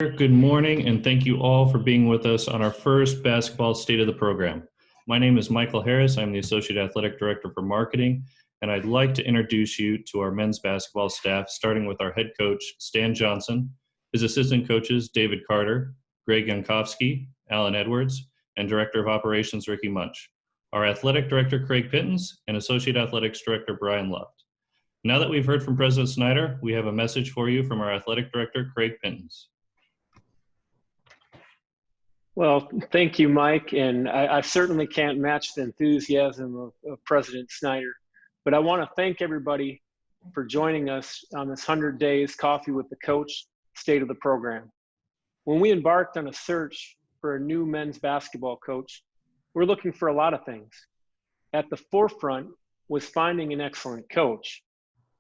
Good morning, and thank you all for being with us on our first basketball state of the program. My name is Michael Harris. I'm the Associate Athletic Director for Marketing, and I'd like to introduce you to our men's basketball staff, starting with our head coach, Stan Johnson, his assistant coaches, David Carter, Greg Jankowski, Alan Edwards, and Director of Operations, Ricky Munch, our Athletic Director, Craig Pittens, and Associate Athletics Director, Brian Luft. Now that we've heard from President Snyder, we have a message for you from our Athletic Director, Craig Pittens. Well, thank you, Mike, and I certainly can't match the enthusiasm of President Snyder, but I want to thank everybody for joining us on this 100 Days Coffee with the Coach State of the Program. When we embarked on a search for a new men's basketball coach, we're looking for a lot of things. At the forefront was finding an excellent coach,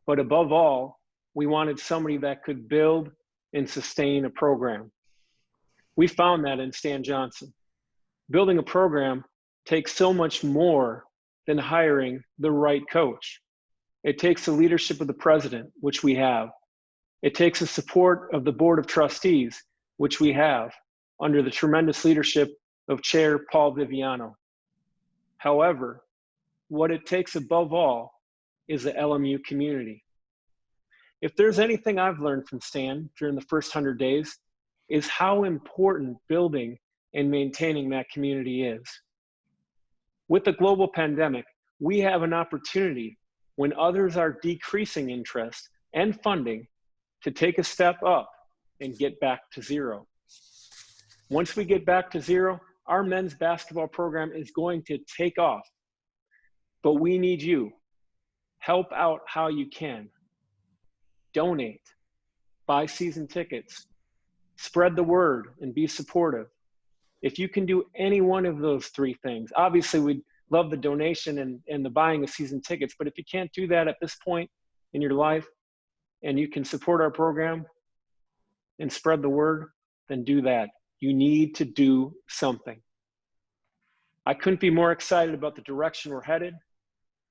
but above all, we wanted somebody that could build and sustain a program. We found that in Stan Johnson. Building a program takes so much more than hiring the right coach. It takes the leadership of the president, which we have. It takes the support of the board of trustees, which we have, under the tremendous leadership of Chair Paul Viviano. However, what it takes above all is the LMU community. If there's anything I've learned from Stan during the first 100 days, is how important building and maintaining that community is. With the global pandemic, we have an opportunity when others are decreasing interest and funding to take a step up and get back to zero. Once we get back to zero, our men's basketball program is going to take off. But we need you. Help out how you can. Donate. Buy season tickets. Spread the word and be supportive. If you can do any one of those three things, obviously we'd love the donation and the buying of season tickets, but if you can't do that at this point in your life and you can support our program and spread the word, then do that. You need to do something. I couldn't be more excited about the direction we're headed.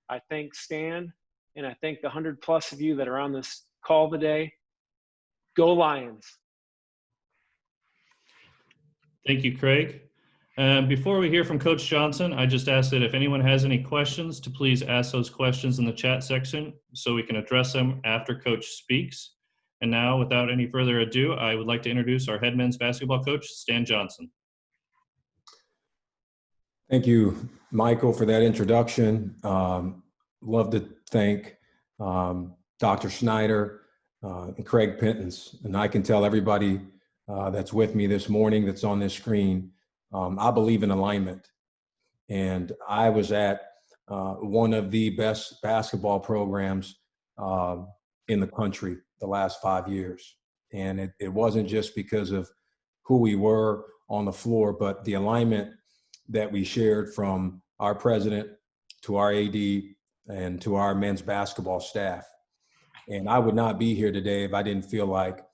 I thank Stan and I thank the 100+ of you that are on this call today. Go Lions. Thank you, Craig. Before we hear from Coach Johnson, I just ask that if anyone has any questions, to please ask those questions in the chat section so we can address them after Coach speaks. And now, without any further ado, I would like to introduce our head men's basketball coach, Stan Johnson. Thank you, Michael, for that introduction. Love to thank Dr. Snyder and Craig Pittens. And I can tell everybody that's with me this morning, that's on this screen, I believe in alignment. And I was at one of the best basketball programs in the country the last 5 years. And it wasn't just because of who we were on the floor, but the alignment that we shared from our president to our AD and to our men's basketball staff. And I would not be here today if I didn't feel like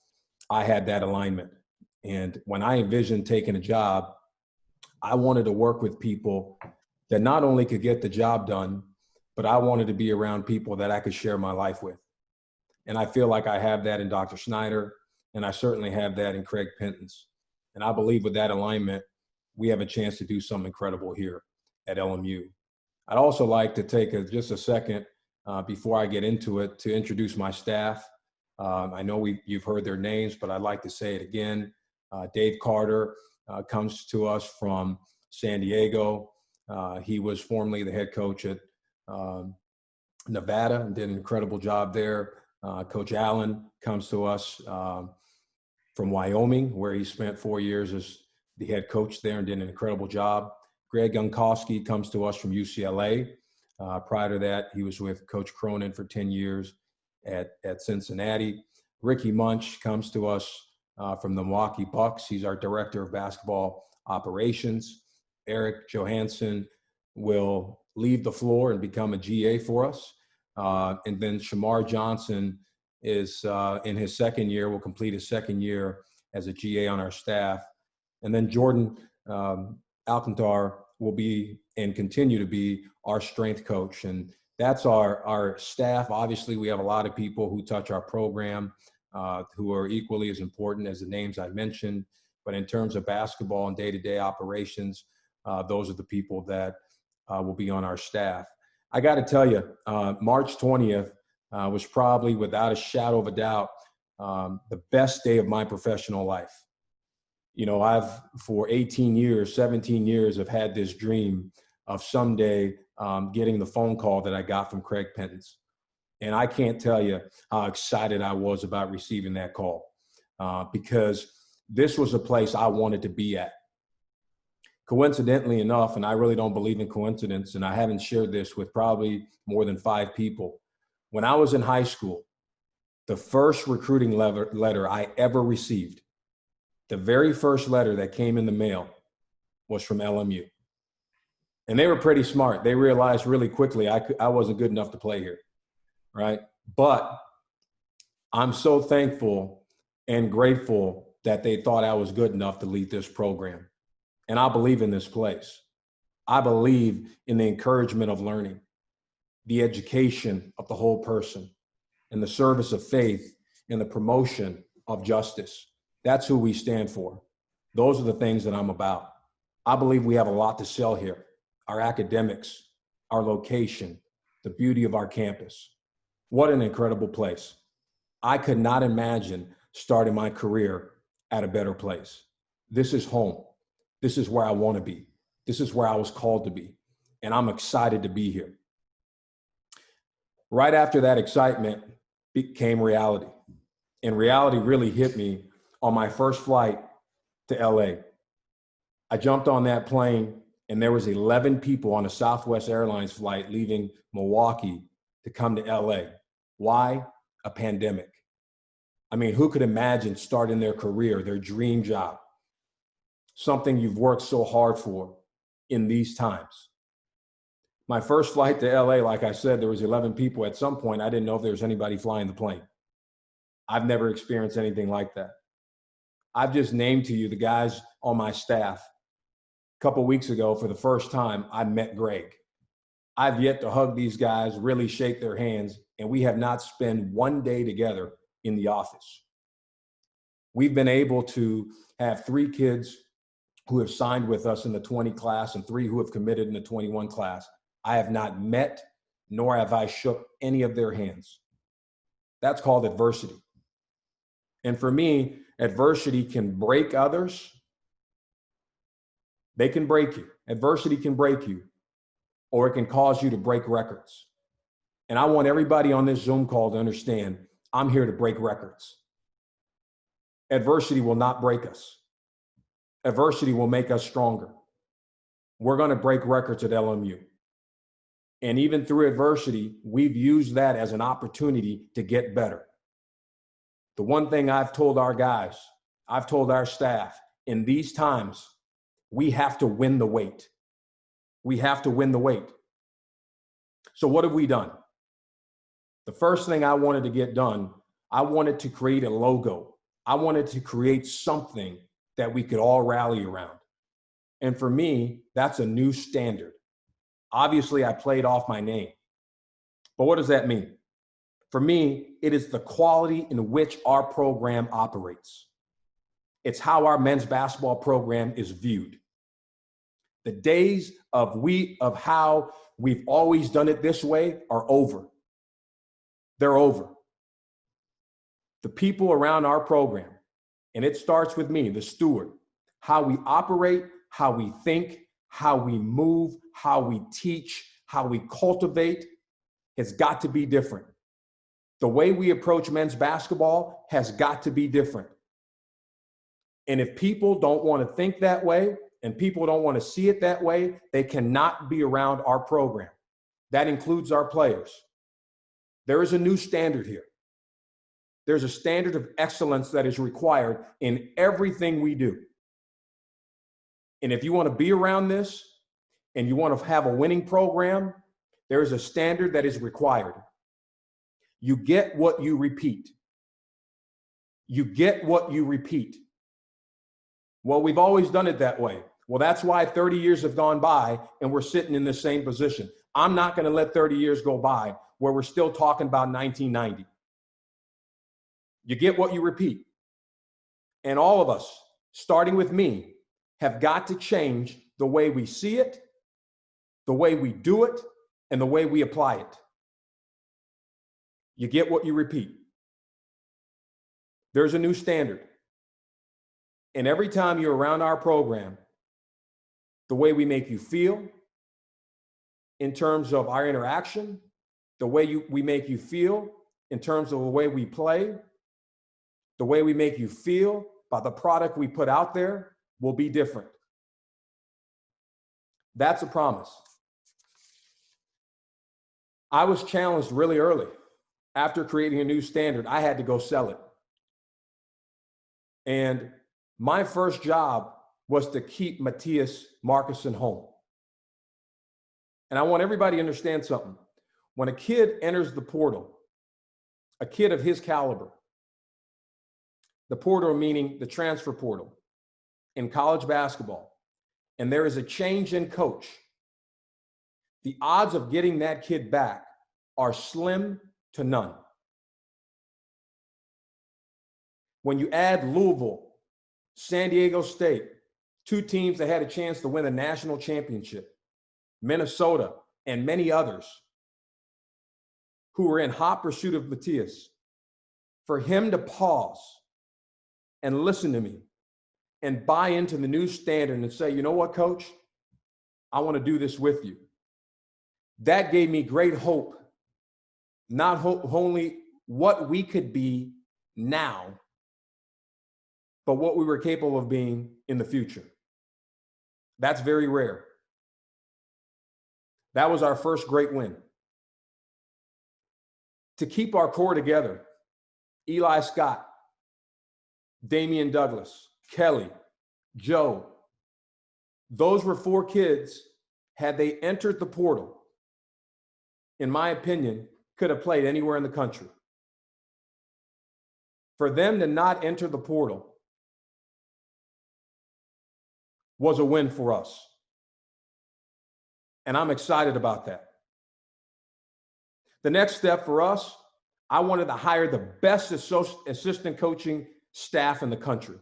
I had that alignment. And when I envisioned taking a job, I wanted to work with people that not only could get the job done, but I wanted to be around people that I could share my life with. And I feel like I have that in Dr. Snyder, and I certainly have that in Craig Pittens. And I believe with that alignment, we have a chance to do something incredible here at LMU. I'd also like to take just a second before I get into it to introduce my staff. I know you've heard their names, but I'd like to say it again. Dave Carter comes to us from San Diego. He was formerly the head coach at Nevada and did an incredible job there. Coach Allen comes to us from Wyoming, where he spent 4 years as the head coach there and did an incredible job. Greg Jankowski comes to us from UCLA. Prior to that, he was with Coach Cronin for 10 years at Cincinnati. Ricky Munch comes to us from the Milwaukee Bucks. He's our director of basketball operations. Eric Johansson will leave the floor and become a GA for us. And then Shamar Johnson is in his second year, will complete his second year as a GA on our staff. And then Jordan Alcantar will be and continue to be our strength coach. And that's our staff. Obviously, we have a lot of people who touch our program. who are equally as important as the names I mentioned. But in terms of basketball and day-to-day operations, those are the people that will be on our staff. I got to tell you, March 20th was probably, without a shadow of a doubt, the best day of my professional life. You know, I've, for 18 years, 17 years, have had this dream of someday getting the phone call that I got from Craig Pentons. And I can't tell you how excited I was about receiving that call because this was a place I wanted to be at. Coincidentally enough, and I really don't believe in coincidence, and I haven't shared this with probably more than 5 people, when I was in high school, the first recruiting letter I ever received, the very first letter that came in the mail was from LMU. And they were pretty smart. They realized really quickly I wasn't good enough to play here, right? But I'm so thankful and grateful that they thought I was good enough to lead this program. And I believe in this place. I believe in the encouragement of learning, the education of the whole person, and the service of faith and the promotion of justice. That's who we stand for. Those are the things that I'm about. I believe we have a lot to sell here. Our academics, our location, the beauty of our campus. What an incredible place. I could not imagine starting my career at a better place. This is home. This is where I want to be. This is where I was called to be. And I'm excited to be here. Right after that excitement became reality. And reality really hit me on my first flight to LA. I jumped on that plane and there was 11 people on a Southwest Airlines flight leaving Milwaukee to come to LA. Why? A pandemic. I mean, who could imagine starting their career, their dream job, something you've worked so hard for in these times? My first flight to LA, like I said, there was 11 people. At some point, I didn't know if there was anybody flying the plane. I've never experienced anything like that. I've just named to you the guys on my staff. A couple weeks ago, for the first time, I met Greg. I've yet to hug these guys, really shake their hands, and we have not spent one day together in the office. We've been able to have 3 kids who have signed with us in the 20 class and 3 who have committed in the 21 class. I have not met, nor have I shook any of their hands. That's called adversity. And for me, adversity can break others. They can break you. Adversity can break you, or it can cause you to break records. And I want everybody on this Zoom call to understand, I'm here to break records. Adversity will not break us. Adversity will make us stronger. We're going to break records at LMU. And even through adversity, we've used that as an opportunity to get better. The one thing I've told our guys, I've told our staff, in these times, we have to win the weight. We have to win the weight. So what have we done? The first thing I wanted to get done, I wanted to create a logo. I wanted to create something that we could all rally around. And for me, that's a new standard. Obviously, I played off my name. But what does that mean? For me, it is the quality in which our program operates. It's how our men's basketball program is viewed. The days of how we've always done it this way are over. They're over. The people around our program, and it starts with me, the steward, how we operate, how we think, how we move, how we teach, how we cultivate, has got to be different. The way we approach men's basketball has got to be different. And if people don't want to think that way, and people don't want to see it that way, they cannot be around our program. That includes our players. There is a new standard here. There's a standard of excellence that is required in everything we do. And if you want to be around this and you want to have a winning program, there is a standard that is required. You get what you repeat. You get what you repeat. Well, we've always done it that way. Well, that's why 30 years have gone by and we're sitting in the same position. I'm not going to let 30 years go by where we're still talking about 1990. You get what you repeat. And all of us, starting with me, have got to change the way we see it, the way we do it, and the way we apply it. You get what you repeat. There's a new standard. And every time you're around our program, the way we make you feel in terms of our interaction, the way we make you feel in terms of the way we play, the way we make you feel by the product we put out there will be different. That's a promise. I was challenged really early. After creating a new standard, I had to go sell it. And my first job was to keep Matthias Markussen home. And I want everybody to understand something. When a kid enters the portal, a kid of his caliber, the portal meaning the transfer portal in college basketball, and there is a change in coach, the odds of getting that kid back are slim to none. When you add Louisville, San Diego State, two teams that had a chance to win a national championship, Minnesota, and many others who were in hot pursuit of Matthias, for him to pause and listen to me and buy into the new standard and say, you know what, coach, I want to do this with you. That gave me great hope, not only what we could be now, but what we were capable of being in the future. That's very rare. That was our first great win. To keep our core together, Eli Scott, Damian Douglas, Kelly, Joe, those were 4 kids, had they entered the portal, in my opinion, could have played anywhere in the country. For them to not enter the portal was a win for us. And I'm excited about that. The next step for us, I wanted to hire the best assistant coaching staff in the country.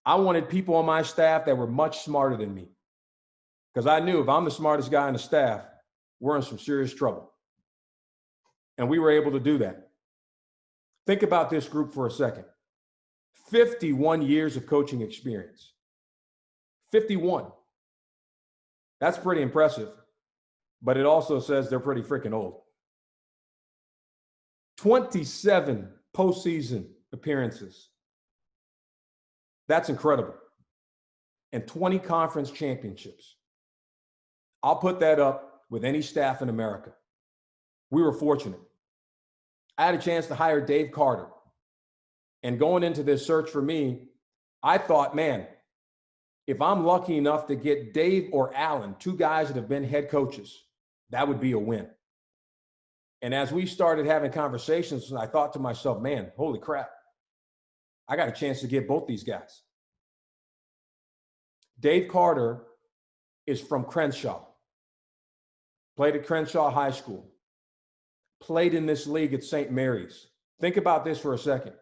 I wanted people on my staff that were much smarter than me, because I knew if I'm the smartest guy on the staff, we're in some serious trouble. And we were able to do that. Think about this group for a second. 51 years of coaching experience. 51. That's pretty impressive, but it also says they're pretty freaking old. 27 postseason appearances. That's incredible. And 20 conference championships. I'll put that up with any staff in America. We were fortunate. I had a chance to hire Dave Carter. And going into this search for me, I thought, man, if I'm lucky enough to get Dave or Alan, 2 guys that have been head coaches, that would be a win. And as we started having conversations, I thought to myself, man, holy crap, I got a chance to get both these guys. Dave Carter is from Crenshaw, played at Crenshaw High School, played in this league at St. Mary's. Think about this for a second.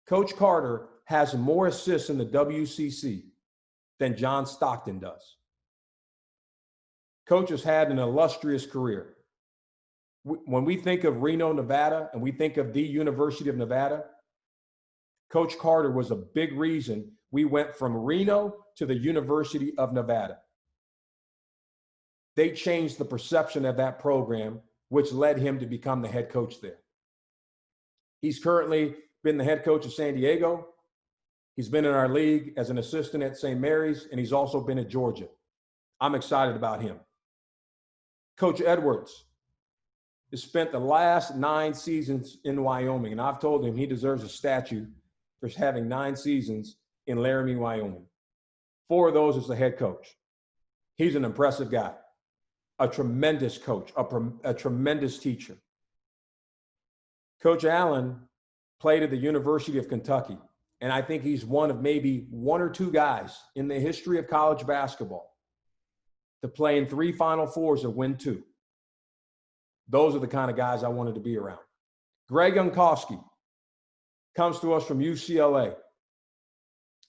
Coach Carter has more assists in the WCC than John Stockton does. Coach has had an illustrious career. When we think of Reno, Nevada, and we think of the University of Nevada, Coach Carter was a big reason we went from Reno to the University of Nevada. They changed the perception of that program, which led him to become the head coach there. He's currently been the head coach of San Diego. He's been in our league as an assistant at St. Mary's, and he's also been at Georgia. I'm excited about him. Coach Edwards has spent the last 9 seasons in Wyoming, and I've told him he deserves a statue for having 9 seasons in Laramie, Wyoming. 4 of those as the head coach. He's an impressive guy, a tremendous coach, a tremendous teacher. Coach Allen played at the University of Kentucky, and I think he's one of maybe 1 or 2 guys in the history of college basketball to play in 3 Final Fours and win 2. Those are the kind of guys I wanted to be around. Greg Unkowski, comes to us from UCLA.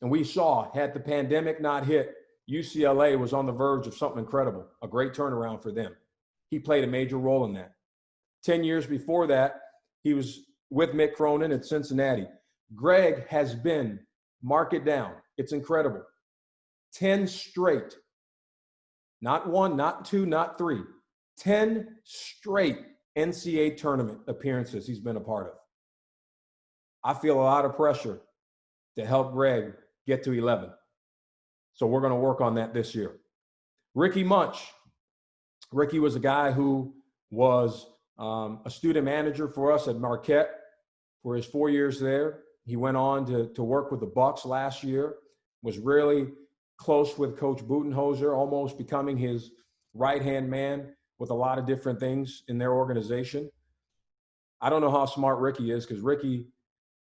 And we saw, had the pandemic not hit, UCLA was on the verge of something incredible, a great turnaround for them. He played a major role in that. 10 years before that, he was with Mick Cronin at Cincinnati. Greg has been, mark it down, it's incredible, 10 straight, not one, not two, not three, 10 straight NCAA tournament appearances he's been a part of. I feel a lot of pressure to help Greg get to 11. So we're going to work on that this year. Ricky Munch. Ricky was a guy who was a student manager for us at Marquette for his 4 years there. He went on to work with the Bucks last year, was really close with Coach Budenholzer, almost becoming his right-hand man with a lot of different things in their organization. I don't know how smart Ricky is, because Ricky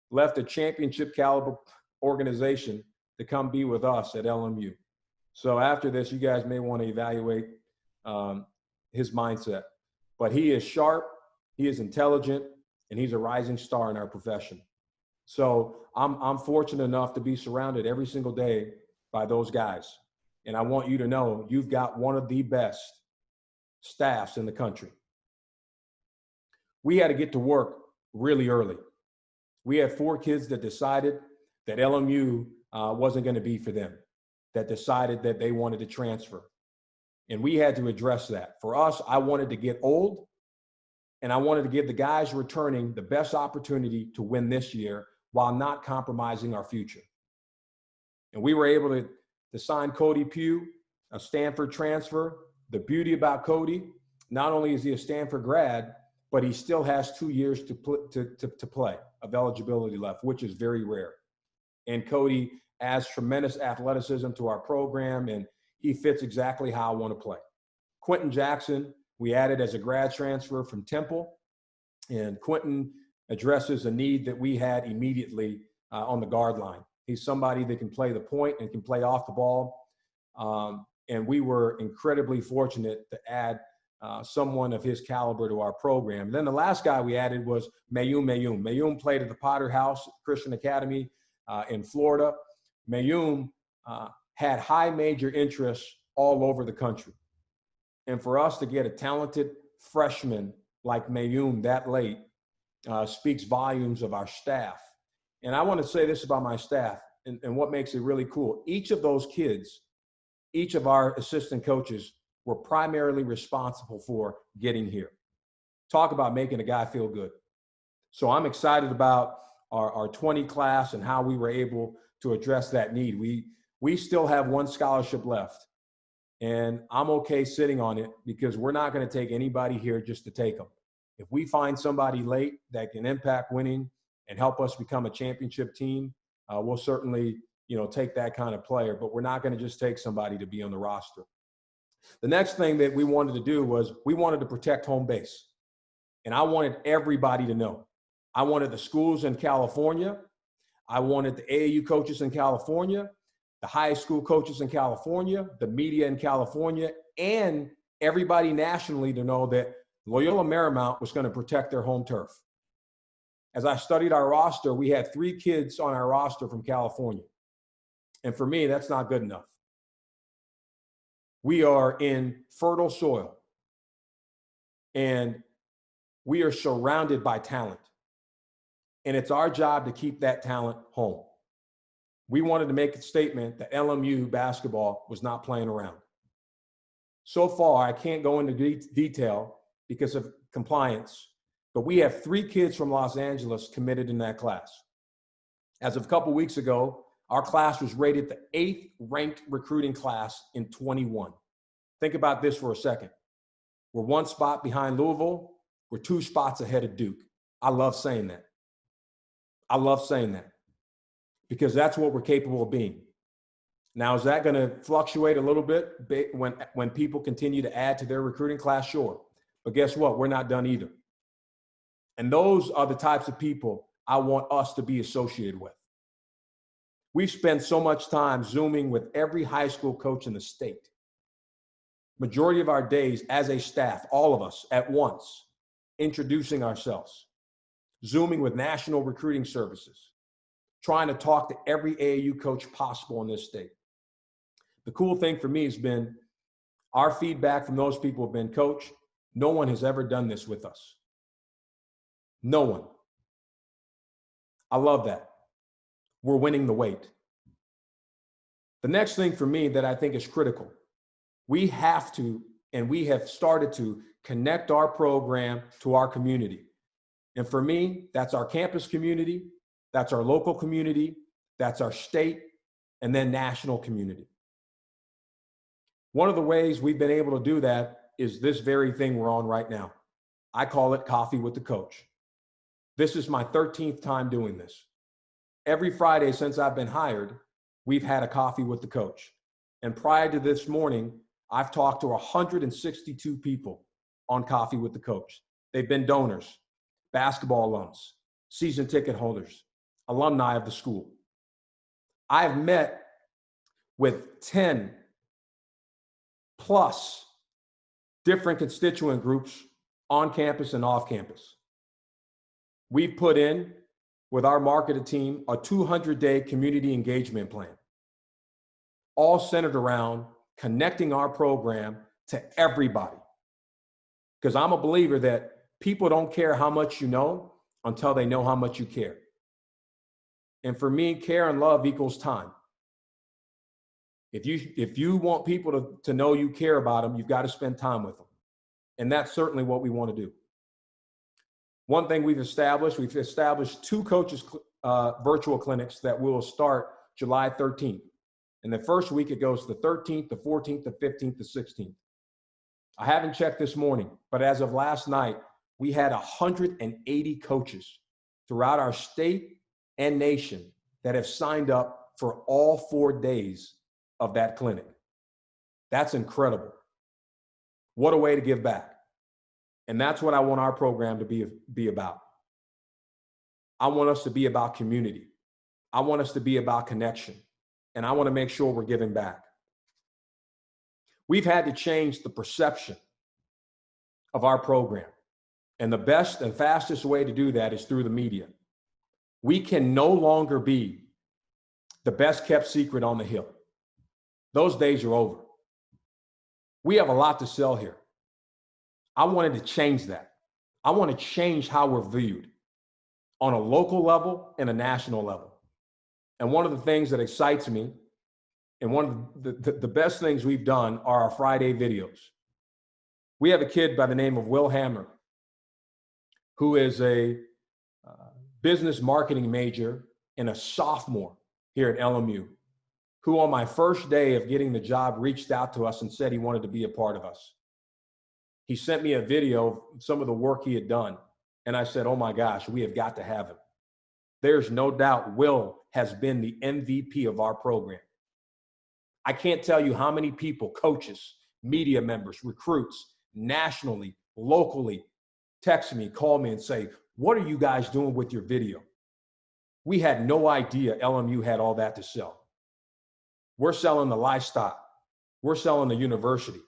left a championship caliber organization to come be with us at LMU. So after this, you guys may want to evaluate his mindset. But he is sharp, he is intelligent, and he's a rising star in our profession. So I'm fortunate enough to be surrounded every single day by those guys. And I want you to know you've got one of the best staffs in the country. We had to get to work really early. We had 4 kids that decided that LMU wasn't going to be for them, that decided that they wanted to transfer. And we had to address that. For us, I wanted to get old, and I wanted to give the guys returning the best opportunity to win this year while not compromising our future. And we were able to sign Cody Pugh, a Stanford transfer. The beauty about Cody, not only is he a Stanford grad, but he still has 2 years to play of eligibility left, which is very rare. And Cody adds tremendous athleticism to our program, and he fits exactly how I want to play. Quinton Jackson, we added as a grad transfer from Temple, and Quinton addresses a need that we had immediately on the guard line. He's somebody that can play the point and can play off the ball. And we were incredibly fortunate to add someone of his caliber to our program. And then the last guy we added was Mayum. Mayum played at the Potter House Christian Academy in Florida. Mayum had high major interests all over the country. And for us to get a talented freshman like Mayum that late speaks volumes of our staff. And I want to say this about my staff and what makes it really cool. Each of those kids, each of our assistant coaches were primarily responsible for getting here. Talk about making a guy feel good. So I'm excited about our 20 class and how we were able to address that need. We still have 1 scholarship left, and I'm okay sitting on it because we're not going to take anybody here just to take them. If we find somebody late that can impact winning and help us become a championship team, we'll certainly, take that kind of player, but we're not going to just take somebody to be on the roster. The next thing that we wanted to do was we wanted to protect home base. And I wanted everybody to know. I wanted the schools in California. I wanted the AAU coaches in California, the high school coaches in California, the media in California, and everybody nationally to know that Loyola Marymount was going to protect their home turf. As I studied our roster, we had 3 kids on our roster from California. And for me, that's not good enough. We are in fertile soil, and we are surrounded by talent. And it's our job to keep that talent home. We wanted to make a statement that LMU basketball was not playing around. So far, I can't go into detail because of compliance, but we have 3 kids from Los Angeles committed in that class. As of a couple weeks ago, our class was rated the 8th ranked recruiting class in 21. Think about this for a second. We're 1 spot behind Louisville. We're 2 spots ahead of Duke. I love saying that. I love saying that because that's what we're capable of being. Now, is that going to fluctuate a little bit when people continue to add to their recruiting class? Sure. But guess what? We're not done either. And those are the types of people I want us to be associated with. We've spent so much time Zooming with every high school coach in the state. Majority of our days as a staff, all of us at once, introducing ourselves. Zooming with national recruiting services, trying to talk to every AAU coach possible in this state. The cool thing for me has been our feedback from those people have been, Coach, no one has ever done this with us. No one. I love that. We're winning the weight. The next thing for me that I think is critical, we have to, and we have started to connect our program to our community. And for me, that's our campus community, that's our local community, that's our state, and then national community. One of the ways we've been able to do that is this very thing we're on right now. I call it Coffee with the Coach. This is my 13th time doing this. Every Friday since I've been hired, we've had a coffee with the coach. And prior to this morning, I've talked to 162 people on Coffee with the Coach. They've been donors, basketball alums, season ticket holders, alumni of the school. I've met with 10 plus different constituent groups on campus and off campus. We've put in, with our marketing team, a 200-day community engagement plan, all centered around connecting our program to everybody. Because I'm a believer that people don't care how much you know until they know how much you care. And for me, care and love equals time. If you want people to know you care about them, you've got to spend time with them. And that's certainly what we want to do. One thing we've established 2 coaches virtual clinics that will start July 13th. And the first week it goes the 13th, the 14th, the 15th, the 16th. I haven't checked this morning, but as of last night, we had 180 coaches throughout our state and nation that have signed up for all 4 days of that clinic. That's incredible. What a way to give back. And that's what I want our program to be about. I want us to be about community. I want us to be about connection. And I want to make sure we're giving back. We've had to change the perception of our program. And the best and fastest way to do that is through the media. We can no longer be the best kept secret on the hill. Those days are over. We have a lot to sell here. I wanted to change that. I want to change how we're viewed on a local level and a national level. And one of the things that excites me, and one of the best things we've done are our Friday videos. We have a kid by the name of Will Hammer, who is a business marketing major and a sophomore here at LMU, who on my first day of getting the job reached out to us and said he wanted to be a part of us. He sent me a video of some of the work he had done. And I said, oh my gosh, we have got to have him. There's no doubt Will has been the MVP of our program. I can't tell you how many people, coaches, media members, recruits, nationally, locally, text me, call me and say, what are you guys doing with your video? We had no idea LMU had all that to sell. We're selling the lifestyle. We're selling the university.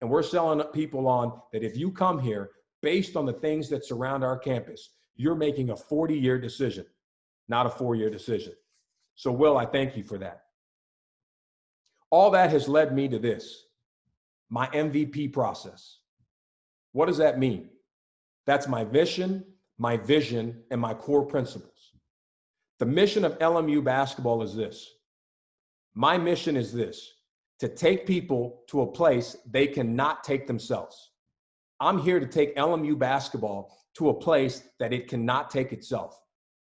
And we're selling people on that if you come here based on the things that surround our campus, you're making a 40-year decision, not a 4-year decision. So Will, I thank you for that. All that has led me to this, my MVP process. What does that mean? That's my mission, my vision, and my core principles. The mission of LMU basketball is this. My mission is this, to take people to a place they cannot take themselves. I'm here to take LMU basketball to a place that it cannot take itself.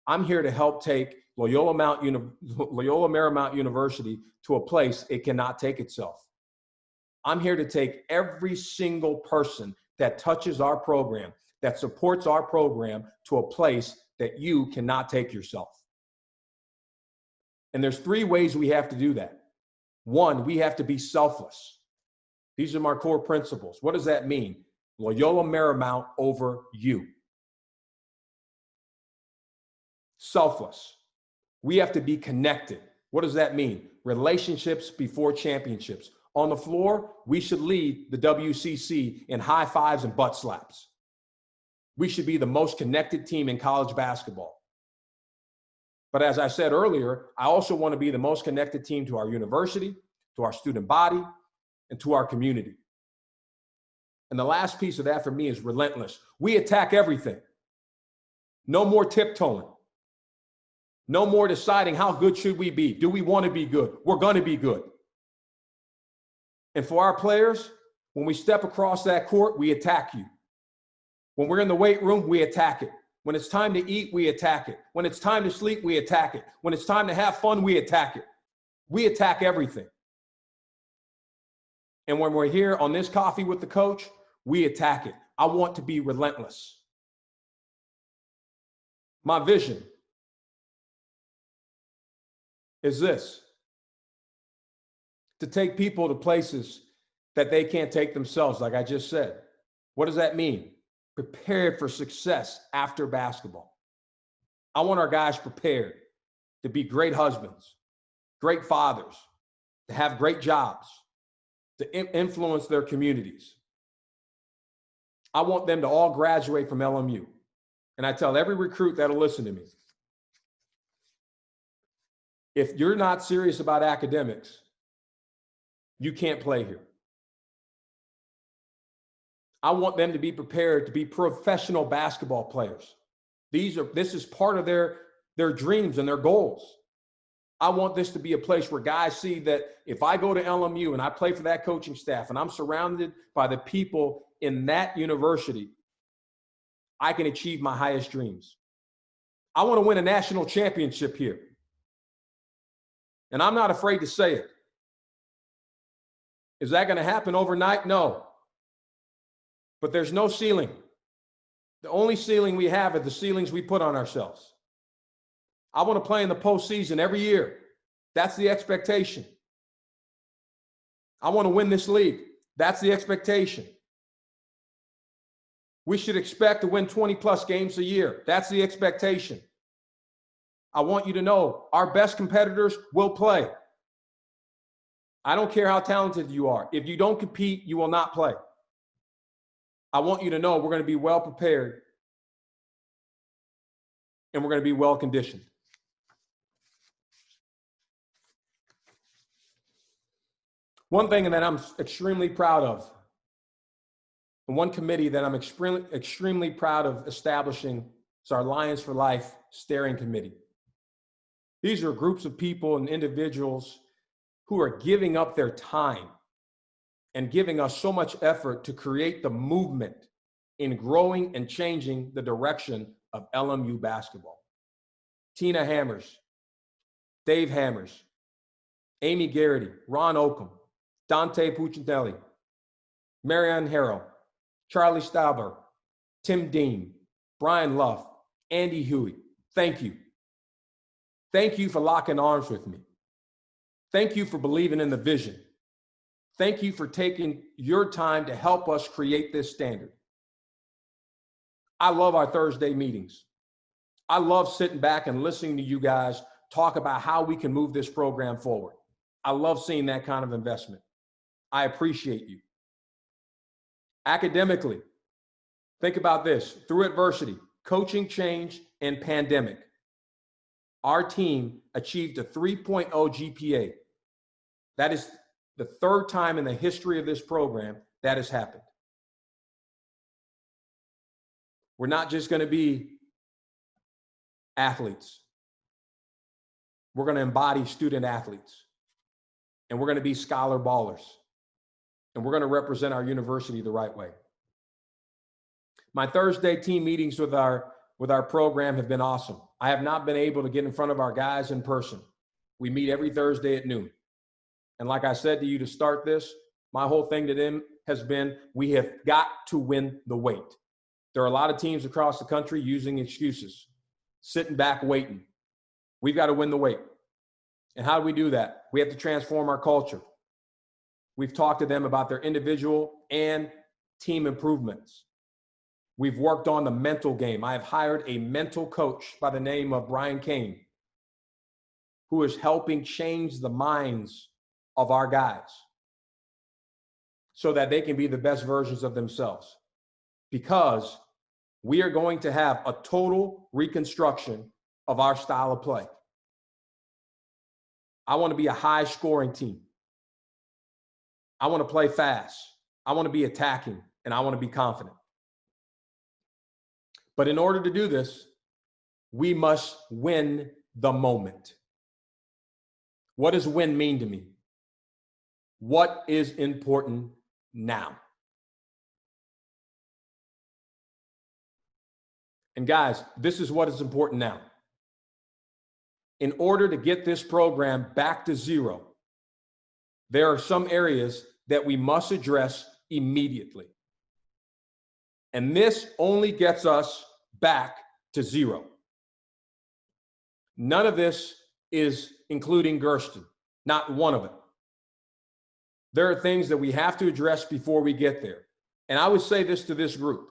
I'm here to help take Loyola Marymount University to a place it cannot take itself. I'm here to take every single person that touches our program, that supports our program, to a place that you cannot take yourself. And there's 3 ways we have to do that. 1, we have to be selfless. These are my core principles. What does that mean? Loyola Marymount over you. Selfless. We have to be connected. What does that mean? Relationships before championships. On the floor, we should lead the WCC in high fives and butt slaps. We should be the most connected team in college basketball. But as I said earlier, I also want to be the most connected team to our university, to our student body, and to our community. And the last piece of that for me is relentless. We attack everything. No more tiptoeing. No more deciding how good should we be. Do we want to be good? We're going to be good. And for our players, when we step across that court, we attack you. When we're in the weight room, we attack it. When it's time to eat, we attack it. When it's time to sleep, we attack it. When it's time to have fun, we attack it. We attack everything. And when we're here on this coffee with the coach, we attack it. I want to be relentless. My vision is this: to take people to places that they can't take themselves, like I just said. What does that mean? Prepared for success after basketball. I want our guys prepared to be great husbands, great fathers, to have great jobs, to influence their communities. I want them to all graduate from LMU. And I tell every recruit that'll listen to me, if you're not serious about academics, you can't play here. I want them to be prepared to be professional basketball players. This is part of their dreams and their goals. I want this to be a place where guys see that if I go to LMU and I play for that coaching staff and I'm surrounded by the people in that university, I can achieve my highest dreams. I want to win a national championship here. And I'm not afraid to say it. Is that going to happen overnight? No. But there's no ceiling. The only ceiling we have are the ceilings we put on ourselves. I want to play in the postseason every year. That's the expectation. I want to win this league. That's the expectation. We should expect to win 20+ games a year. That's the expectation. I want you to know our best competitors will play. I don't care how talented you are. If you don't compete, you will not play. I want you to know we're going to be well prepared and we're going to be well conditioned. One thing that I'm extremely proud of, and one committee that I'm extremely proud of establishing, is our Lions for Life Steering Committee. These are groups of people and individuals who are giving up their time and giving us so much effort to create the movement in growing and changing the direction of LMU basketball. Tina Hammers, Dave Hammers, Amy Garrity, Ron Oakham, Dante Puccinelli, Marianne Harrell, Charlie Stauber, Tim Dean, Brian Luff, Andy Huey. Thank you. Thank you for locking arms with me. Thank you for believing in the vision. Thank you for taking your time to help us create this standard. I love our Thursday meetings. I love sitting back and listening to you guys talk about how we can move this program forward. I love seeing that kind of investment. I appreciate you. Academically, think about this. Through adversity, coaching change, and pandemic, our team achieved a 3.0 GPA. That is the third time in the history of this program that has happened. We're not just going to be athletes. We're going to embody student athletes. And we're going to be scholar ballers. And we're going to represent our university the right way. My Thursday team meetings with our program have been awesome. I have not been able to get in front of our guys in person. We meet every Thursday at noon. And like I said to you to start this, my whole thing to them has been, we have got to win the weight. There are a lot of teams across the country using excuses, sitting back waiting. We've got to win the weight. And how do we do that? We have to transform our culture. We've talked to them about their individual and team improvements. We've worked on the mental game. I have hired a mental coach by the name of Brian Kane, who is helping change the minds of our guys so that they can be the best versions of themselves. Because We are going to have a total reconstruction of our style of play. I want to be a high scoring team. I want to play fast. I want to be attacking, and I want to be confident. But in order to do this, we must win the moment. What does win mean to me? What is important now? And guys, this is what is important now. In order to get this program back to zero, there are some areas that we must address immediately. And this only gets us back to zero. None of this is including Gersten, not one of it. There are things that we have to address before we get there. And I would say this to this group.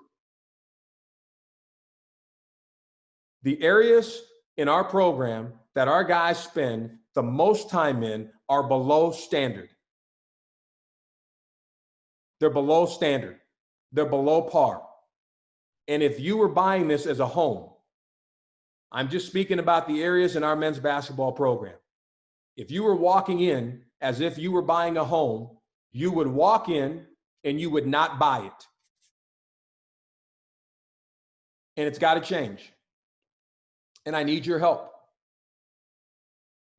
The areas in our program that our guys spend the most time in are below standard. They're below standard. They're below par. And if you were buying this as a home, I'm just speaking about the areas in our men's basketball program. If you were walking in as if you were buying a home, you would walk in and you would not buy it. And it's got to change. And I need your help.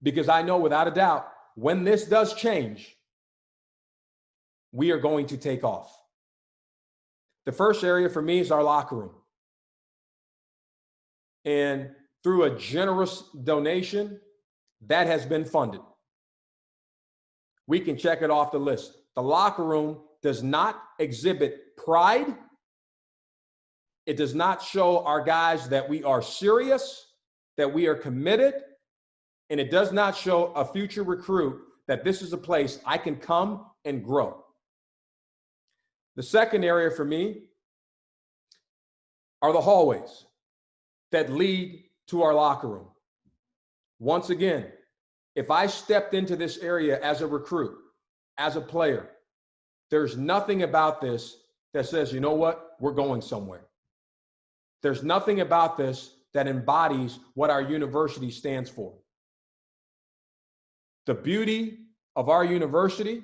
Because I know without a doubt, when this does change, we are going to take off. The first area for me is our locker room. And through a generous donation, that has been funded. We can check it off the list. The locker room does not exhibit pride. It does not show our guys that we are serious, that we are committed, and it does not show a future recruit that this is a place I can come and grow. The second area for me are the hallways that lead to our locker room. Once again, if I stepped into this area as a recruit, as a player, there's nothing about this that says, you know what, we're going somewhere. There's nothing about this that embodies what our university stands for. The beauty of our university,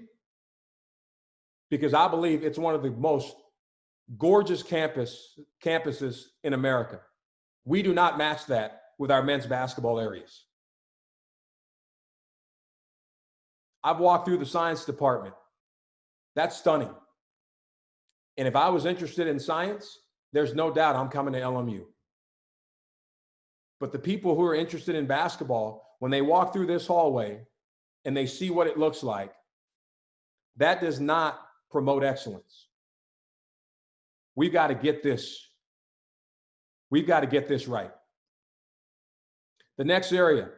because I believe it's one of the most gorgeous campuses in America. We do not match that with our men's basketball areas. I've walked through the science department. That's stunning. And if I was interested in science, there's no doubt I'm coming to LMU. But the people who are interested in basketball, when they walk through this hallway and they see what it looks like, that does not promote excellence. We've got to get this. We've got to get this right. The next area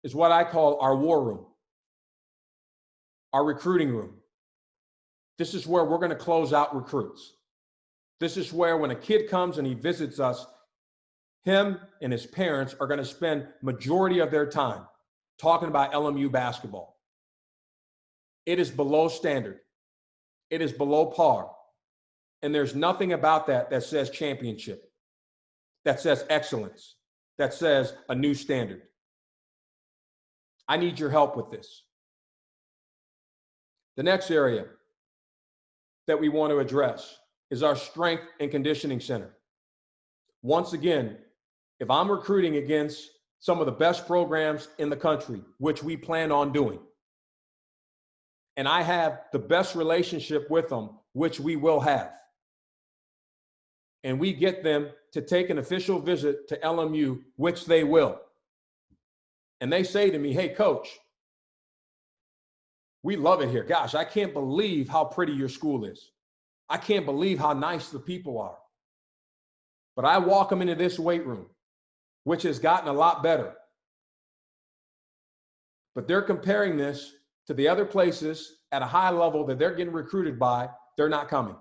is what I call our war room, our recruiting room. This is where we're going to close out recruits. This is where when a kid comes and he visits us, him and his parents are going to spend majority of their time talking about LMU basketball. It is below standard. It is below par. And there's nothing about that that says championship, that says excellence, that says a new standard. I need your help with this. The next area that we want to address is our strength and conditioning center. Once again, if I'm recruiting against some of the best programs in the country, which we plan on doing, and I have the best relationship with them, which we will have, and we get them to take an official visit to LMU, which they will, and they say to me, hey, coach, we love it here. Gosh, I can't believe how pretty your school is. I can't believe how nice the people are. But I walk them into this weight room, which has gotten a lot better. But they're comparing this to the other places at a high level that they're getting recruited by. They're not coming.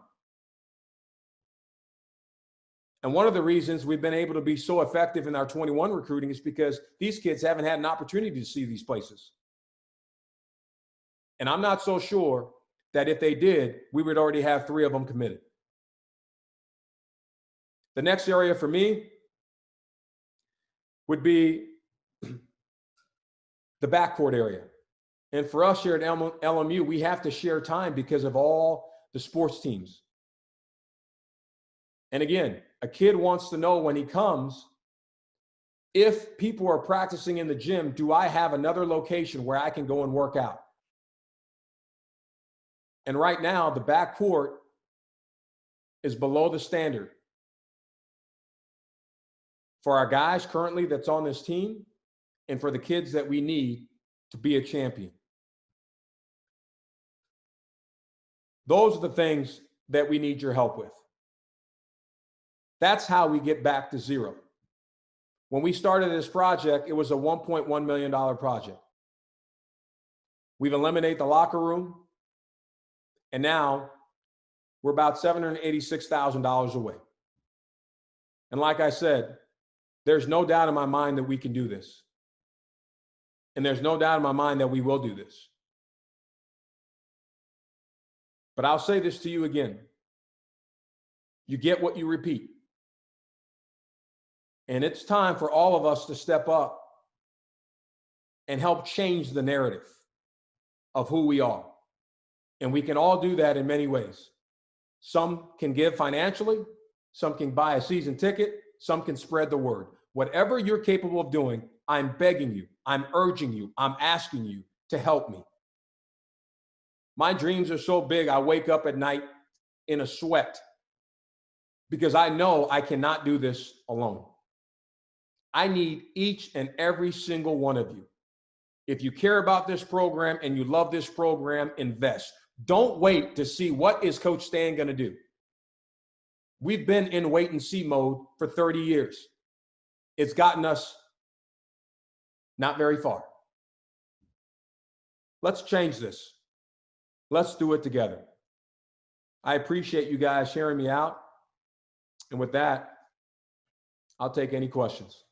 And one of the reasons we've been able to be so effective in our 21 recruiting is because these kids haven't had an opportunity to see these places. And I'm not so sure that if they did, we would already have 3 of them committed. The next area for me would be the backcourt area. And for us here at LMU, we have to share time because of all the sports teams. And again, a kid wants to know when he comes, if people are practicing in the gym, do I have another location where I can go and work out? And right now, the backcourt is below the standard for our guys currently that's on this team and for the kids that we need to be a champion. Those are the things that we need your help with. That's how we get back to zero. When we started this project, it was a $1.1 million project. We've eliminated the locker room, and now we're about $786,000 away. And like I said, there's no doubt in my mind that we can do this. And there's no doubt in my mind that we will do this. But I'll say this to you again. You get what you repeat. And it's time for all of us to step up and help change the narrative of who we are. And we can all do that in many ways. Some can give financially, some can buy a season ticket, some can spread the word. Whatever you're capable of doing, I'm begging you, I'm urging you, I'm asking you to help me. My dreams are so big, I wake up at night in a sweat because I know I cannot do this alone. I need each and every single one of you. If you care about this program and you love this program, invest. Don't wait to see what is Coach Stan going to do. We've been in wait and see mode for 30 years. It's gotten us not very far. Let's change this. Let's do it together. I appreciate you guys hearing me out. And with that, I'll take any questions.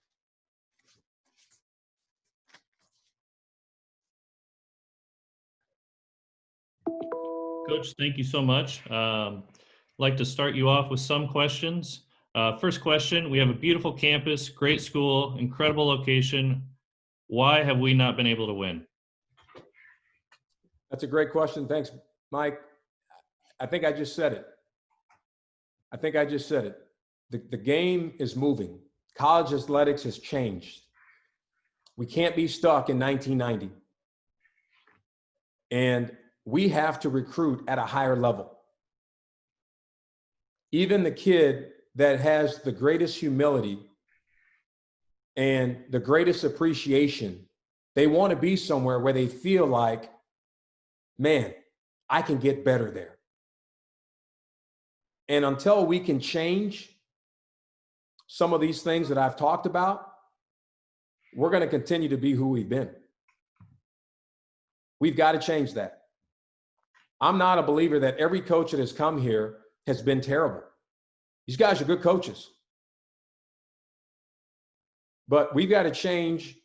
Coach, thank you so much. I'd like to start you off with some questions. First question, we have a beautiful campus, great school, incredible location. Why have we not been able to win? That's a great question. Thanks, Mike. I think I just said it. The game is moving. College athletics has changed. We can't be stuck in 1990. And we have to recruit at a higher level. Even the kid that has the greatest humility and the greatest appreciation, they want to be somewhere where they feel like, man, I can get better there. And until we can change some of these things that I've talked about, we're going to continue to be who we've been. We've got to change that. I'm not a believer that every coach that has come here has been terrible. These guys are good coaches. But we've got to change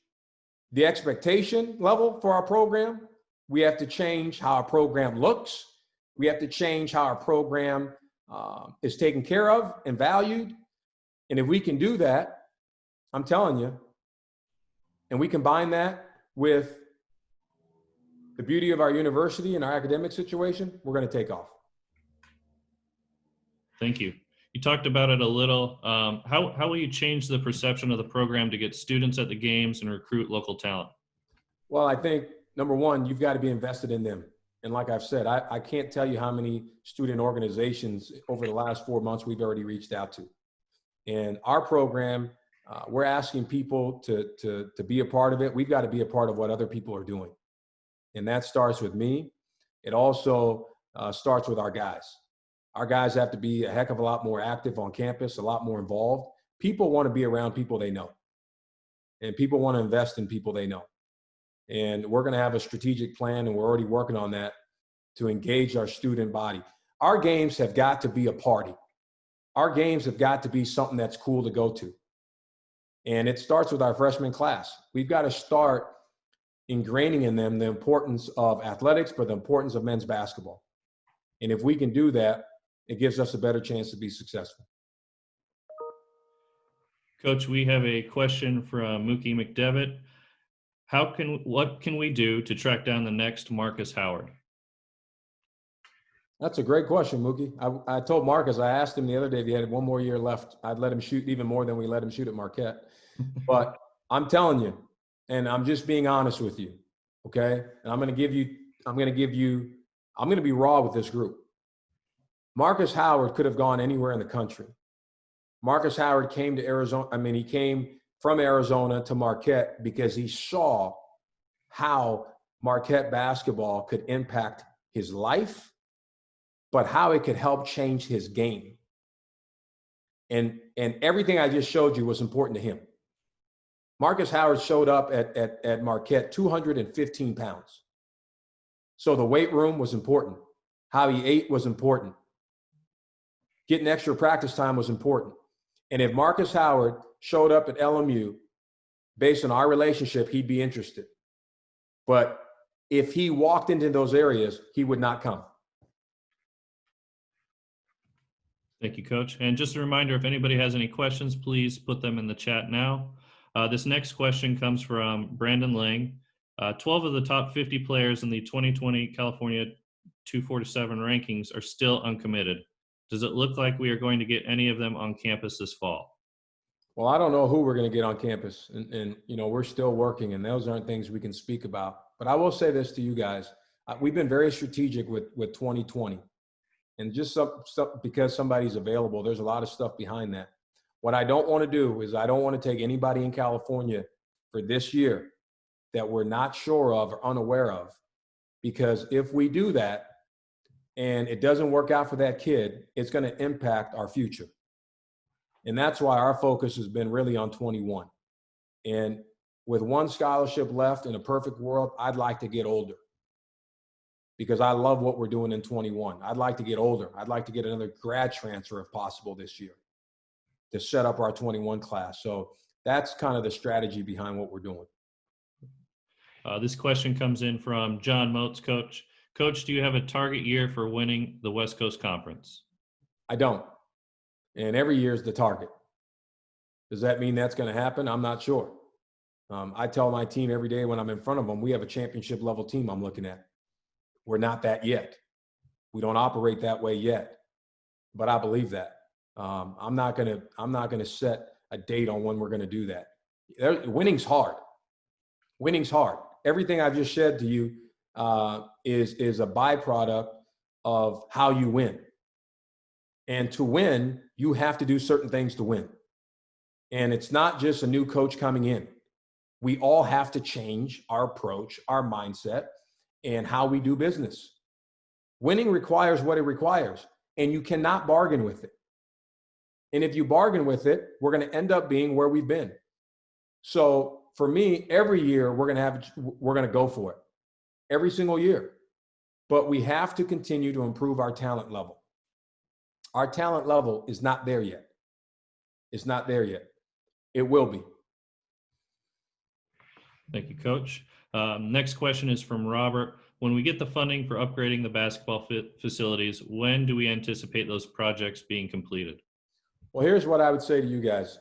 the expectation level for our program. We have to change how our program looks. We have to change how our program is taken care of and valued. And if we can do that, I'm telling you, and we combine that with the beauty of our university and our academic situation, we're going to take off. Thank you. You talked about it a little. How will you change the perception of the program to get students at the games and recruit local talent? Well, I think, number one, you've got to be invested in them. And like I've said, I can't tell you how many student organizations over the last 4 months we've already reached out to. And our program, we're asking people to be a part of it. We've got to be a part of what other people are doing. And that starts with me. It also starts with our guys. Our guys have to be a heck of a lot more active on campus, a lot more involved. People want to be around people they know. And people want to invest in people they know. And we're going to have a strategic plan, and we're already working on that to engage our student body. Our games have got to be a party. Our games have got to be something that's cool to go to. And it starts with our freshman class. We've got to start ingraining in them the importance of athletics, but the importance of men's basketball. And if we can do that, it gives us a better chance to be successful. Coach, we have a question from Mookie McDevitt. What can we do to track down the next Marcus Howard? That's a great question, Mookie. I told Marcus, I asked him the other day if he had one more year left, I'd let him shoot even more than we let him shoot at Marquette. But I'm telling you, and I'm just being honest with you, okay? And I'm going to be raw with this group. Marcus Howard could have gone anywhere in the country. Marcus Howard came to Arizona. I mean, he came from Arizona to Marquette because he saw how Marquette basketball could impact his life, but how it could help change his game. And everything I just showed you was important to him. Marcus Howard showed up at Marquette 215 pounds. So the weight room was important. How he ate was important. Getting extra practice time was important. And if Marcus Howard showed up at LMU, based on our relationship, he'd be interested. But if he walked into those areas, he would not come. Thank you, Coach. And just a reminder, if anybody has any questions, please put them in the chat now. This next question comes from Brandon Lang. 12 of the top 50 players in the 2020 California 247 rankings are still uncommitted. Does it look like we are going to get any of them on campus this fall? Well, I don't know who we're going to get on campus. And we're still working, and those aren't things we can speak about. But I will say this to you guys. We've been very strategic with 2020. And just because somebody's available, there's a lot of stuff behind that. What I don't want to do is I don't want to take anybody in California for this year that we're not sure of or unaware of. Because if we do that and it doesn't work out for that kid, it's going to impact our future. And that's why our focus has been really on 21. And with one scholarship left in a perfect world, I'd like to get older, because I love what we're doing in 21. I'd like to get older. I'd like to get another grad transfer if possible this year to set up our 21 class. So that's kind of the strategy behind what we're doing. This question comes in from John Motes. Coach, do you have a target year for winning the West Coast Conference? I don't. And every year is the target. Does that mean that's going to happen? I'm not sure. I tell my team every day when I'm in front of them, we have a championship level team I'm looking at. We're not that yet. We don't operate that way yet, but I believe that. I'm not gonna set a date on when we're gonna do that. Winning's hard. Winning's hard. Everything I've just said to you is a byproduct of how you win. And to win, you have to do certain things to win. And it's not just a new coach coming in. We all have to change our approach, our mindset, and how we do business. Winning requires what it requires, and you cannot bargain with it. And if you bargain with it, we're going to end up being where we've been. So for me, every year we're going to go for it, every single year. But we have to continue to improve our talent level. Our talent level is not there yet. It's not there yet. It will be. Thank you, Coach. Next question is from Robert. When we get the funding for upgrading the basketball facilities, when do we anticipate those projects being completed? Well, here's what I would say to you guys.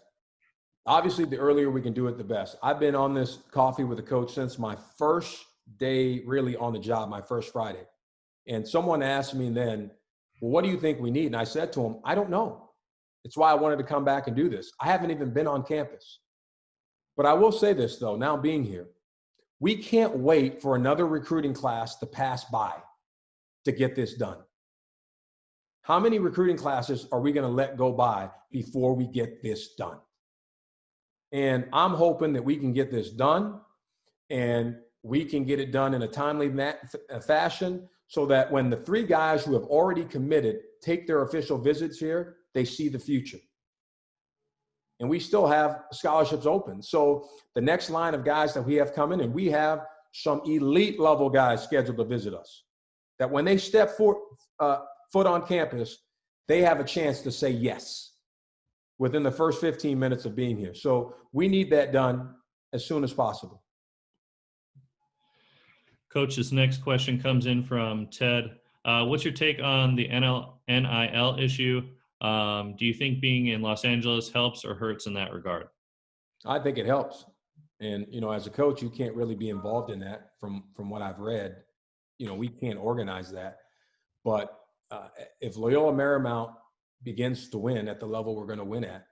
Obviously, the earlier we can do it, the best. I've been on this coffee with the coach since my first day really on the job, my first Friday. And someone asked me then, well, what do you think we need? And I said to him, I don't know. It's why I wanted to come back and do this. I haven't even been on campus. But I will say this, though, now being here, we can't wait for another recruiting class to pass by to get this done. How many recruiting classes are we going to let go by before we get this done? And I'm hoping that we can get this done, and we can get it done in a timely fashion so that when the three guys who have already committed take their official visits here, they see the future. And we still have scholarships open. So the next line of guys that we have coming, and we have some elite level guys scheduled to visit us, that when they step foot on campus, they have a chance to say yes within the first 15 minutes of being here. So we need that done as soon as possible. Coach, this next question comes in from Ted. What's your take on the NIL issue? Do you think being in Los Angeles helps or hurts in that regard? I think it helps. And, you know, as a coach, you can't really be involved in that from what I've read. You know, we can't organize that. But if Loyola Marymount begins to win at the level we're going to win at,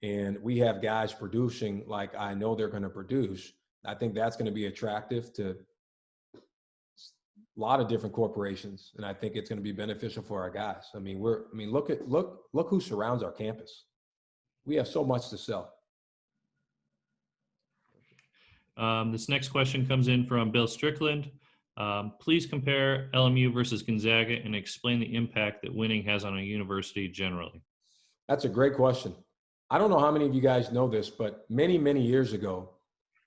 and we have guys producing like I know they're going to produce, I think that's going to be attractive to a lot of different corporations. And I think it's going to be beneficial for our guys. I mean, look who surrounds our campus. We have so much to sell. This next question comes in from Bill Strickland. Please compare LMU versus Gonzaga and explain the impact that winning has on a university generally. That's a great question. I don't know how many of you guys know this, but many, many years ago,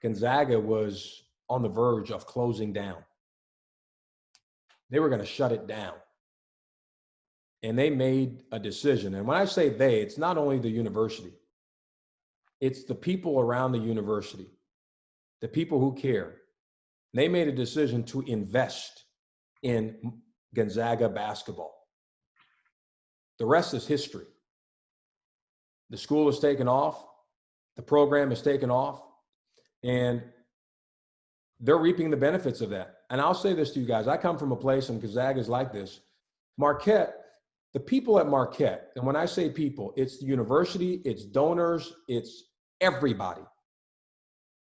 Gonzaga was on the verge of closing down. They were going to shut it down. And they made a decision. And when I say they, it's not only the university. It's the people around the university, the people who care. They made a decision to invest in Gonzaga basketball. The rest is history. The school has taken off. The program has taken off. And they're reaping the benefits of that. And I'll say this to you guys. I come from a place, and Gonzaga is like this. Marquette, the people at Marquette, and when I say people, it's the university, it's donors, it's everybody.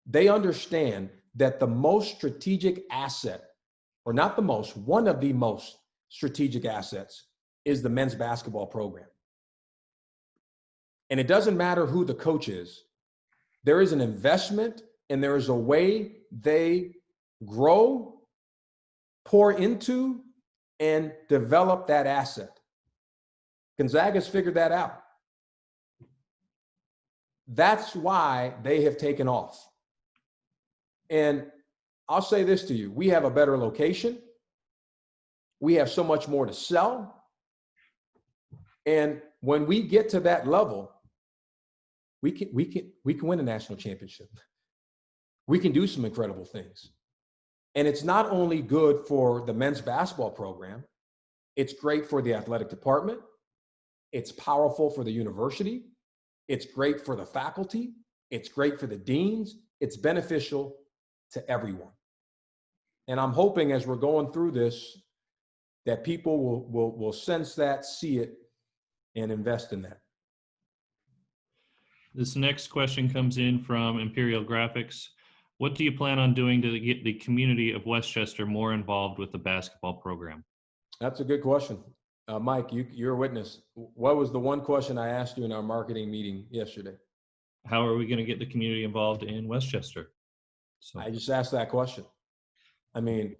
They understand that the most strategic asset, or not the most, one of the most strategic assets is the men's basketball program. And it doesn't matter who the coach is. There is an investment and there is a way they grow, pour into, and develop that asset. Gonzaga's figured that out. That's why they have taken off. And I'll say this to you. We have a better location. We have so much more to sell. And when we get to that level, we can win a national championship. We can do some incredible things. And it's not only good for the men's basketball program, it's great for the athletic department. It's powerful for the university. It's great for the faculty. It's great for the deans. It's beneficial to everyone. And I'm hoping as we're going through this, that people will sense that, see it, and invest in that. This next question comes in from Imperial Graphics. What do you plan on doing to get the community of Westchester more involved with the basketball program? That's a good question. Mike, you're a witness. What was the one question I asked you in our marketing meeting yesterday? How are we going to get the community involved in Westchester? So I just asked that question. I mean,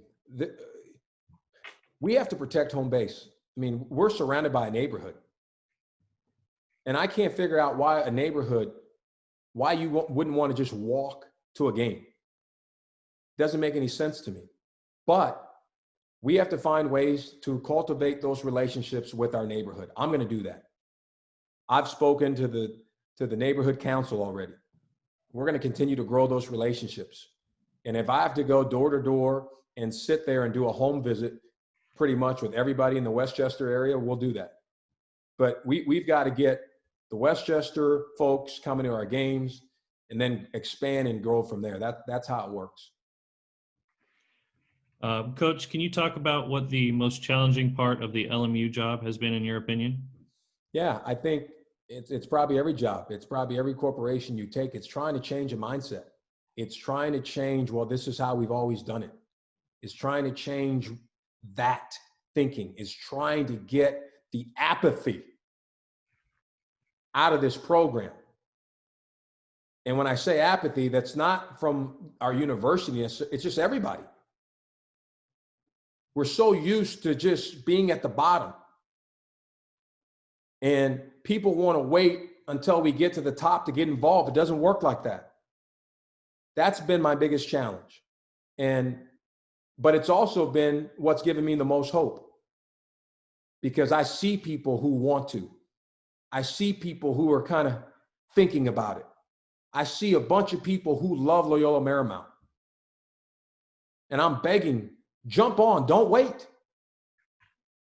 we have to protect home base. I mean, we're surrounded by a neighborhood. And I can't figure out why a neighborhood, why you wouldn't want to just walk to a game. Doesn't make any sense to me. But we have to find ways to cultivate those relationships with our neighborhood. I'm going to do that. I've spoken to the neighborhood council already. We're going to continue to grow those relationships. And if I have to go door to door and sit there and do a home visit pretty much with everybody in the Westchester area, we'll do that. But we've got to get the Westchester folks coming to our games and then expand and grow from there. That's how it works. Coach, can you talk about what the most challenging part of the LMU job has been in your opinion? Yeah, I think it's probably every job. It's probably every corporation you take. It's trying to change a mindset. It's trying to change, well, this is how we've always done it. It's trying to change that thinking. It's trying to get the apathy out of this program. And when I say apathy, that's not from our university. It's just everybody. We're so used to just being at the bottom. And people want to wait until we get to the top to get involved. It doesn't work like that. That's been my biggest challenge. But it's also been what's given me the most hope. Because I see people who want to. I see people who are kind of thinking about it. I see a bunch of people who love Loyola Marymount. And I'm begging, jump on, don't wait.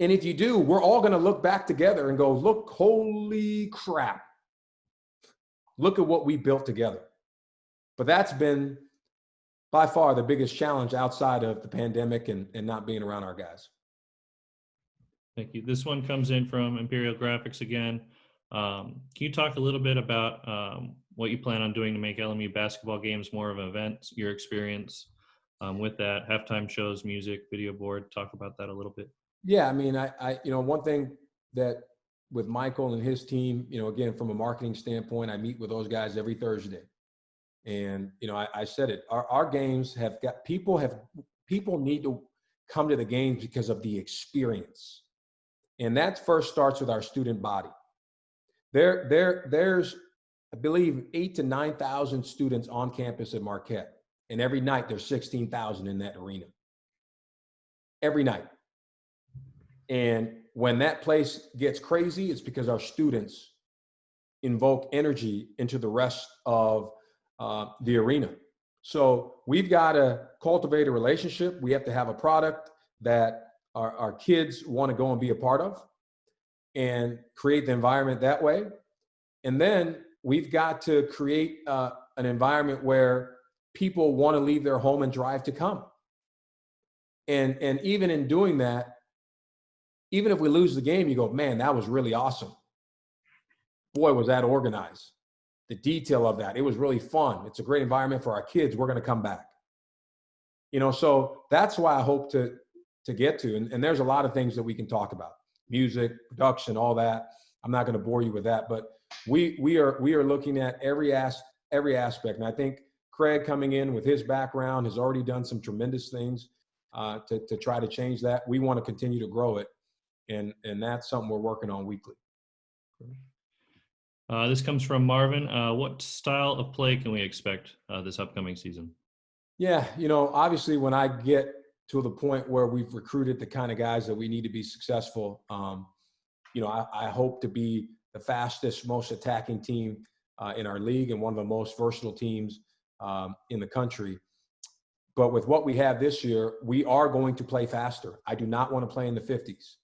And if you do, we're all going to look back together and go, look, holy crap. Look at what we built together. But that's been by far the biggest challenge outside of the pandemic and not being around our guys. Thank you. This one comes in from Imperial Graphics again. Can you talk a little bit about what you plan on doing to make LMU basketball games more of an event, your experience with that, halftime shows, music, video board? Talk about that a little bit. Yeah, I mean, one thing that with Michael and his team, again, from a marketing standpoint, I meet with those guys every Thursday. And, I said it, our games have got, people need to come to the games because of the experience. And that first starts with our student body. There's, I believe, 8,000 to 9,000 students on campus at Marquette. And every night there's 16,000 in that arena. Every night. And when that place gets crazy, it's because our students invoke energy into the rest of the arena. So we've got to cultivate a relationship. We have to have a product that our kids want to go and be a part of and create the environment that way. And then we've got to create an environment where people want to leave their home and drive to come. And even in doing that, even if we lose the game, you go, man, that was really awesome. Boy, was that organized. The detail of that, it was really fun. It's a great environment for our kids. We're going to come back. So that's why I hope to get to. And there's a lot of things that we can talk about. Music, production, all that. I'm not going to bore you with that, but we are looking at every aspect. And I think Craig coming in with his background has already done some tremendous things to try to change that. We want to continue to grow it. And that's something we're working on weekly. This comes from Marvin. What style of play can we expect this upcoming season? Yeah, obviously when I get to the point where we've recruited the kind of guys that we need to be successful, I hope to be the fastest, most attacking team in our league and one of the most versatile teams in the country. But with what we have this year, we are going to play faster. I do not want to play in the 50s.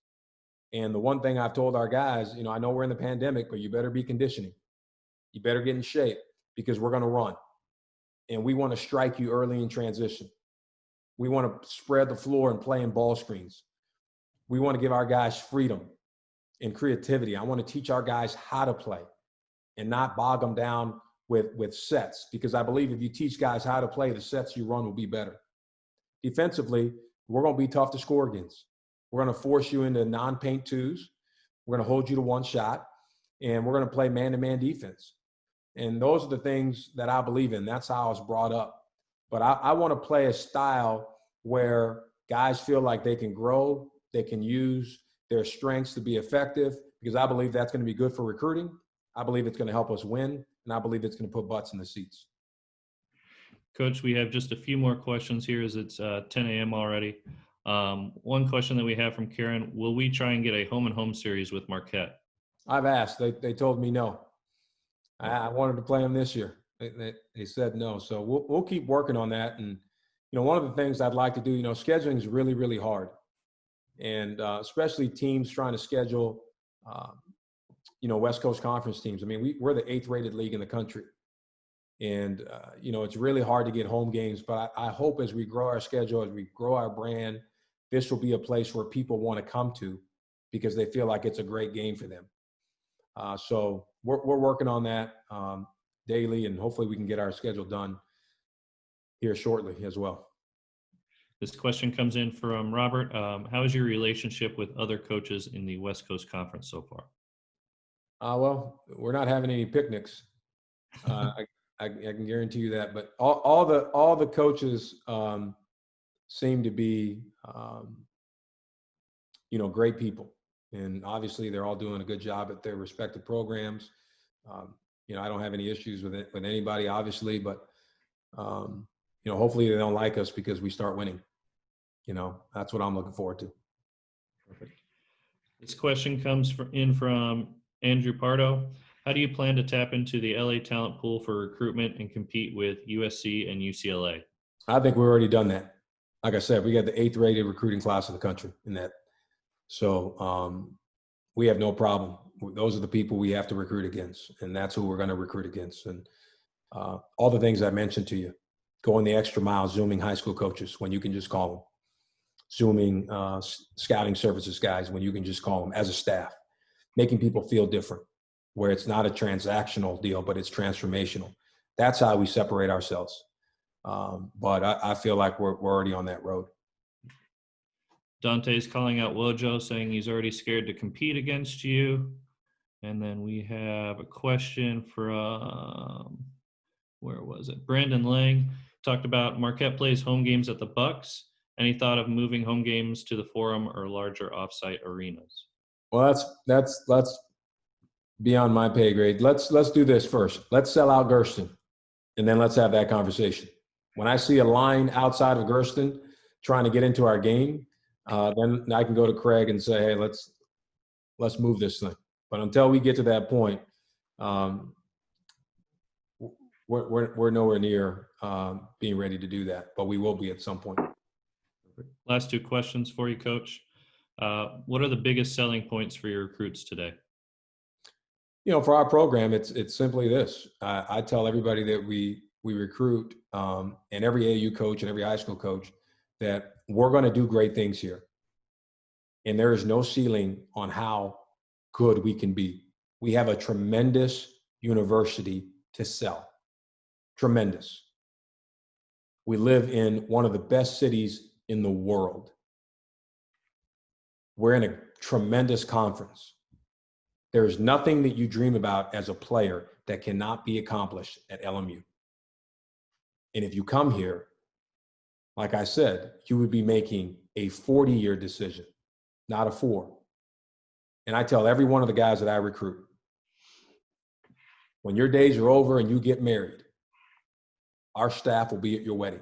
And the one thing I've told our guys, I know we're in the pandemic, but you better be conditioning. You better get in shape because we're going to run. And we want to strike you early in transition. We want to spread the floor and play in ball screens. We want to give our guys freedom and creativity. I want to teach our guys how to play and not bog them down with sets, because I believe if you teach guys how to play, the sets you run will be better. Defensively, we're going to be tough to score against. We're going to force you into non-paint twos. We're going to hold you to one shot, and we're going to play man-to-man defense. And those are the things that I believe in. That's how I was brought up. But I want to play a style where guys feel like they can grow, they can use their strengths to be effective, because I believe that's going to be good for recruiting. I believe it's going to help us win, and I believe it's going to put butts in the seats. Coach, we have just a few more questions here as it's 10 a.m. already. One question that we have from Karen: will we try and get a home-and-home series with Marquette? I've asked. They told me no. I wanted to play them this year. They said no. So we'll keep working on that. And, one of the things I'd like to do, scheduling is really, really hard. And especially teams trying to schedule, West Coast Conference teams. I mean, we're the 8th rated league in the country. And, it's really hard to get home games. But I hope as we grow our schedule, as we grow our brand, this will be a place where people want to come to because they feel like it's a great game for them. So we're working on that daily, and hopefully we can get our schedule done here shortly as well. This question comes in from Robert. How is your relationship with other coaches in the West Coast Conference so far? Well, we're not having any picnics. I can guarantee you that. But all the coaches seem to be, great people. And obviously, they're all doing a good job at their respective programs. I don't have any issues with anybody, obviously, but hopefully they don't like us because we start winning. That's what I'm looking forward to. Perfect. This question comes in from Andrew Pardo. How do you plan to tap into the LA talent pool for recruitment and compete with USC and UCLA? I think we've already done that. Like I said, we got the 8th rated recruiting class in the country in that. So we have no problem. Those are the people we have to recruit against, and that's who we're going to recruit against. And all the things I mentioned to you. Going the extra mile, Zooming high school coaches when you can just call them. Zooming scouting services guys when you can just call them as a staff. Making people feel different, where it's not a transactional deal, but it's transformational. That's how we separate ourselves. But I feel like we're already on that road. Dante's calling out Wojo, saying he's already scared to compete against you. And then we have a question from, where was it? Brandon Lang talked about Marquette plays home games at the Bucks. Any thought of moving home games to the Forum or larger offsite arenas? Well, that's beyond my pay grade. Let's do this first. Let's sell out Gersten, and then let's have that conversation. When I see a line outside of Gersten trying to get into our game, then I can go to Craig and say, hey, let's move this thing. But until we get to that point, we're nowhere near being ready to do that, but we will be at some point. Last two questions for you, Coach. What are the biggest selling points for your recruits today? For our program, it's simply this. I tell everybody that we recruit, and every AAU coach and every high school coach, that we're going to do great things here. And there is no ceiling on how good we can be. We have a tremendous university to sell. Tremendous. We live in one of the best cities in the world. We're in a tremendous conference. There's nothing that you dream about as a player that cannot be accomplished at LMU. And if you come here, like I said, you would be making a 40-year decision, not a 4. And I tell every one of the guys that I recruit, when your days are over and you get married, our staff will be at your wedding.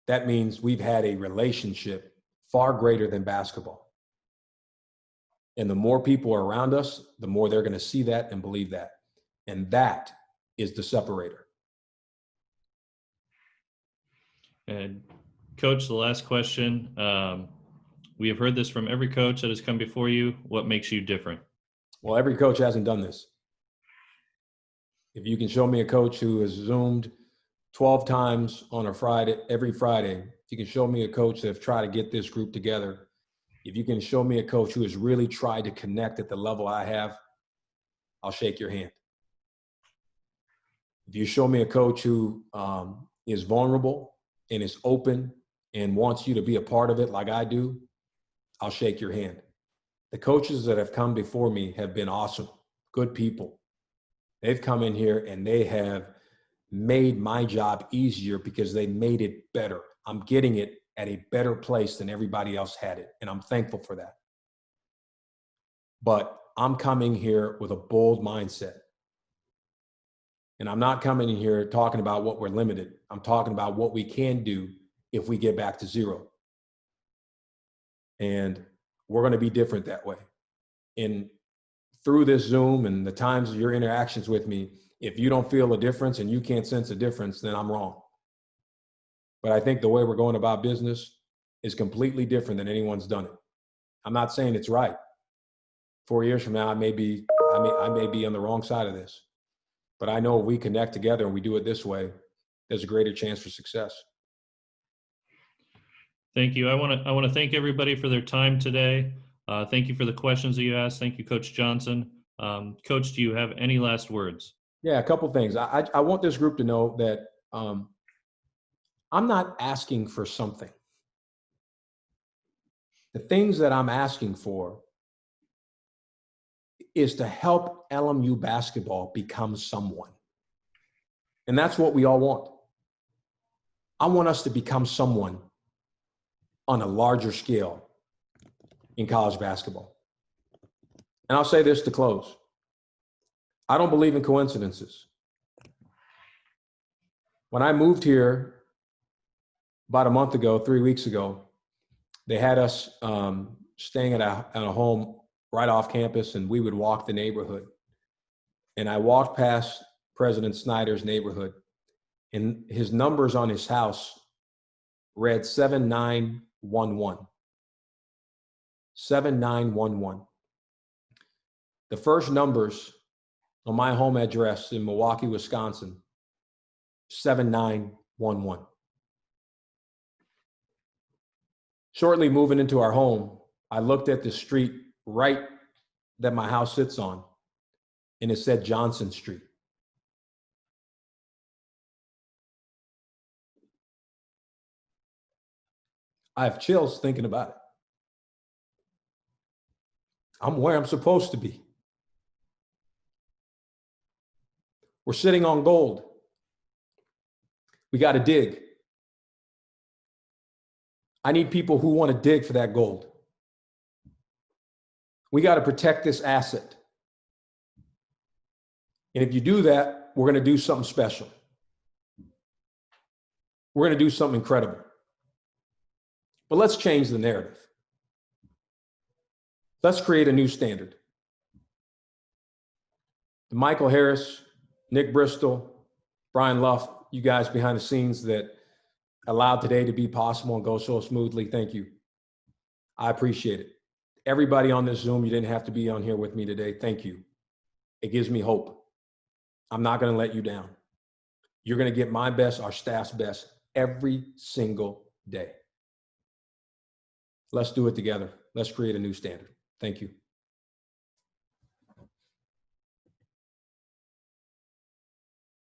That means we've had a relationship far greater than basketball. And the more people are around us, the more they're going to see that and believe that. And that is the separator. And Coach, the last question. We have heard this from every coach that has come before you. What makes you different? Well, every coach hasn't done this. If you can show me a coach who has Zoomed 12 times on a Friday, every Friday, if you can show me a coach that have tried to get this group together, if you can show me a coach who has really tried to connect at the level I have, I'll shake your hand. If you show me a coach who is vulnerable and is open and wants you to be a part of it like I do, I'll shake your hand. The coaches that have come before me have been awesome, good people. They've come in here and they have made my job easier because they made it better. I'm getting it at a better place than everybody else had it, and I'm thankful for that. But I'm coming here with a bold mindset. And I'm not coming in here talking about what we're limited. I'm talking about what we can do if we get back to 0. And we're going to be different that way. And through this Zoom and the times of your interactions with me, if you don't feel a difference and you can't sense a difference, then I'm wrong. But I think the way we're going about business is completely different than anyone's done it. I'm not saying it's right. 4 years from now, I may be on the wrong side of this. But I know if we connect together and we do it this way, there's a greater chance for success. Thank you. I want to thank everybody for their time today. Thank you for the questions that you asked. Thank you, Coach Johnson. Coach, do you have any last words? Yeah, a couple things. I want this group to know that I'm not asking for something. The things that I'm asking for is to help LMU basketball become someone. And that's what we all want. I want us to become someone on a larger scale in college basketball. And I'll say this to close. I don't believe in coincidences. When I moved here about a month ago, 3 weeks ago, they had us staying at a home right off campus, and we would walk the neighborhood. And I walked past President Snyder's neighborhood, and his numbers on his house read 7911. 7911. The first numbers on my home address in Milwaukee, Wisconsin, 7911. Shortly moving into our home, I looked at the street right that my house sits on, and it said Johnson Street. I have chills thinking about it. I'm where I'm supposed to be. We're sitting on gold. We got to dig. I need people who want to dig for that gold. We got to protect this asset. And if you do that, we're going to do something special. We're going to do something incredible. But let's change the narrative. Let's create a new standard. Michael Harris, Nick Bristol, Brian Luff, you guys behind the scenes that allowed today to be possible and go so smoothly, thank you. I appreciate it. Everybody on this Zoom, you didn't have to be on here with me today, thank you. It gives me hope. I'm not going to let you down. You're going to get my best, our staff's best, every single day. Let's do it together. Let's create a new standard. Thank you.